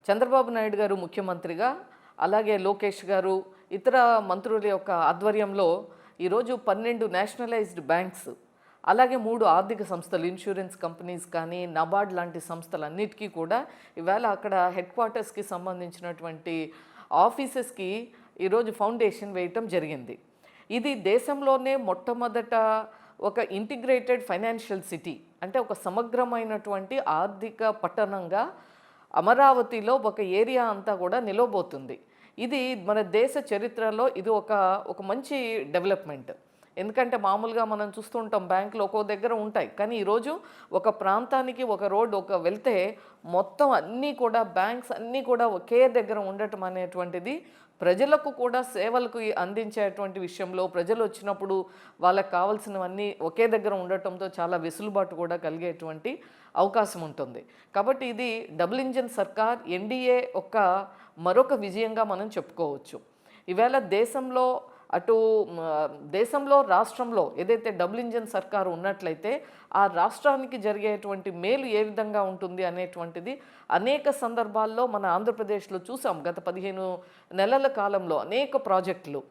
చంద్రబాబు నాయుడు గారు ముఖ్యమంత్రిగా, అలాగే లోకేష్ గారు, ఇతర మంత్రుల యొక్క ఆధ్వర్యంలో ఈరోజు 12 నేషనలైజ్డ్ బ్యాంక్స్, అలాగే 3 ఆర్థిక సంస్థలు, ఇన్సూరెన్స్ కంపెనీస్ కానీ, నబార్డ్ లాంటి సంస్థలన్నిటికీ కూడా ఇవాళ అక్కడ హెడ్ క్వార్టర్స్కి సంబంధించినటువంటి ఆఫీసెస్కి ఈరోజు ఫౌండేషన్ వేయటం జరిగింది. ఇది దేశంలోనే మొట్టమొదట ఒక ఇంటిగ్రేటెడ్ ఫైనాన్షియల్ సిటీ, అంటే ఒక సమగ్రమైనటువంటి ఆర్థిక పట్టణంగా అమరావతిలో ఒక ఏరియా అంతా కూడా నిలవబోతుంది. ఇది మన దేశ చరిత్రలో ఇది ఒక మంచి డెవలప్మెంట్. ఎందుకంటే మామూలుగా మనం చూస్తూ ఉంటాం బ్యాంకులు ఒక్కో దగ్గర ఉంటాయి, కానీ ఈరోజు ఒక ప్రాంతానికి ఒక రోడ్ వెళ్తే మొత్తం అన్నీ కూడా బ్యాంక్స్ అన్నీ కూడా ఒకే దగ్గర ఉండటం అనేటువంటిది ప్రజలకు కూడా సేవలకు అందించేటువంటి విషయంలో ప్రజలు వచ్చినప్పుడు వాళ్ళకి కావాల్సినవన్నీ ఒకే దగ్గర ఉండటంతో చాలా వెసులుబాటు కూడా కలిగేటువంటి అవకాశం ఉంటుంది. కాబట్టి ఇది డబుల్ ఇంజిన్ సర్కార్, ఎన్డీఏ మరొక విజయంగా మనం చెప్పుకోవచ్చు. ఈవేళ దేశంలో రాష్ట్రంలో ఏదైతే డబుల్ ఇంజిన్ సర్కారు ఉన్నట్లయితే ఆ రాష్ట్రానికి జరిగేటువంటి మేలు ఏ విధంగా ఉంటుంది అనేటువంటిది అనేక సందర్భాల్లో మన ఆంధ్రప్రదేశ్లో చూసాం. గత 15 నెలల కాలంలో అనేక ప్రాజెక్టులు,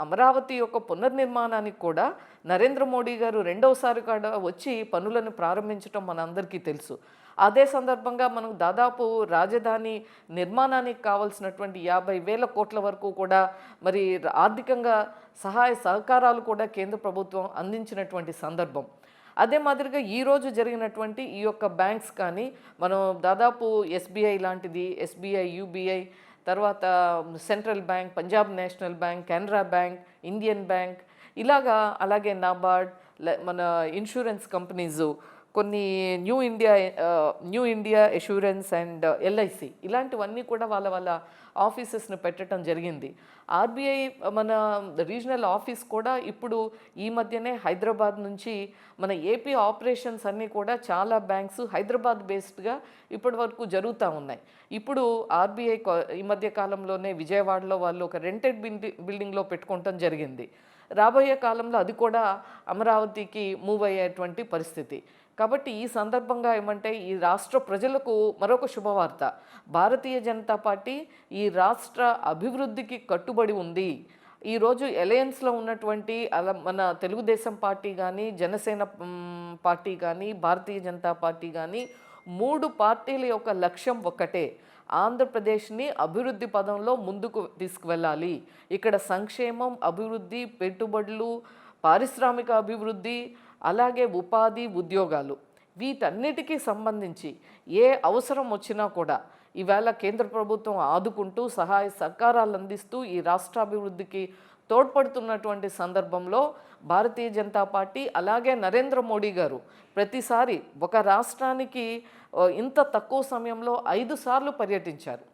అమరావతి యొక్క పునర్నిర్మాణానికి కూడా నరేంద్ర మోడీ గారు రెండవసారి కూడా వచ్చి పనులను ప్రారంభించడం మన అందరికీ తెలుసు. అదే సందర్భంగా మనం దాదాపు రాజధాని నిర్మాణానికి కావాల్సినటువంటి 50,000 కోట్ల వరకు కూడా మరి ఆర్థికంగా సహాయ సహకారాలు కూడా కేంద్ర ప్రభుత్వం అందించినటువంటి సందర్భం. అదే మాదిరిగా ఈరోజు జరిగినటువంటి ఈ యొక్క బ్యాంక్స్ కానీ మనం దాదాపు ఎస్బీఐ లాంటిది, ఎస్బీఐ, యూబీఐ, తర్వాత central bank, Punjab national bank, Canara bank, Indian bank, అలాగే నాబార్డ్, మన ఇన్సూరెన్స్ కంపెనీసు, కొన్ని new India assurance and LIC, ఇలాంటివన్నీ కూడా వాళ్ళ ఆఫీసెస్ని పెట్టడం జరిగింది. ఆర్బీఐ మన రీజనల్ ఆఫీస్ కూడా ఇప్పుడు ఈ మధ్యనే హైదరాబాద్ నుంచి మన ఏపీ ఆపరేషన్స్ అన్నీ కూడా చాలా బ్యాంక్స్ హైదరాబాద్ బేస్డ్గా ఇప్పటి వరకు జరుగుతూ ఉన్నాయి. ఇప్పుడు ఆర్బీఐ ఈ మధ్య కాలంలోనే విజయవాడలో వాళ్ళు ఒక రెంటెడ్ బిల్డింగ్లో పెట్టుకోవటం జరిగింది. రాబోయే కాలంలో అది కూడా అమరావతికి మూవ్ అయ్యేటువంటి పరిస్థితి. కాబట్టి ఈ సందర్భంగా ఏమంటే ఈ రాష్ట్ర ప్రజలకు మరొక శుభవార్త, భారతీయ జనతా పార్టీ ఈ రాష్ట్ర అభివృద్ధికి కట్టుబడి ఉంది. ఈరోజు అలయన్స్లో ఉన్నటువంటి మన తెలుగుదేశం పార్టీ కానీ, జనసేన పార్టీ కానీ, భారతీయ జనతా పార్టీ కానీ 3 పార్టీల యొక్క లక్ష్యం ఒక్కటే, ఆంధ్రప్రదేశ్ని అభివృద్ధి పదంలో ముందుకు తీసుకువెళ్ళాలి. ఇక్కడ సంక్షేమం, అభివృద్ధి, పెట్టుబడులు, పారిశ్రామిక అభివృద్ధి, అలాగే ఉపాధి, ఉద్యోగాలు, వీటన్నిటికీ సంబంధించి ఏ అవసరం వచ్చినా కూడా ఈవేళ కేంద్ర ప్రభుత్వం ఆదుకుంటూ సహాయ సహకారాలు అందిస్తూ ఈ రాష్ట్రాభివృద్ధికి తోడ్పడుతున్నటువంటి సందర్భంలో భారతీయ జనతా పార్టీ అలాగే నరేంద్ర మోడీ గారు ప్రతిసారి ఒక రాష్ట్రానికి ఇంత తక్కువ సమయంలో 5 సార్లు పర్యటించారు.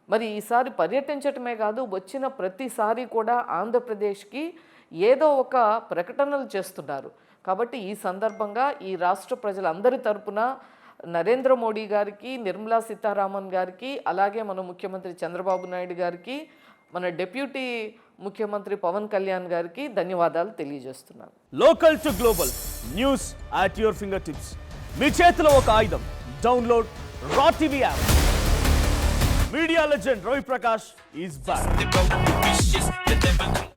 మరి ఈసారి పర్యటించటమే కాదు, వచ్చిన ప్రతిసారి కూడా ఆంధ్రప్రదేశ్కి ఏదో ఒక ప్రకటనలు చేస్తున్నారు. కాబట్టి ఈ సందర్భంగా ఈ రాష్ట్ర ప్రజలందరి తరపున నరేంద్ర మోడీ గారికి, నిర్మలా సీతారామన్ గారికి, అలాగే మన ముఖ్యమంత్రి చంద్రబాబు నాయుడు గారికి, మన డిప్యూటీ ముఖ్యమంత్రి పవన్ కళ్యాణ్ గారికి ధన్యవాదాలు తెలియజేస్తున్నాను. Local to global news at your finger tips. మీ చేతిలో ఒక ఆయుధం. Download Raw TV app. Media legend Ravi Prakash is back.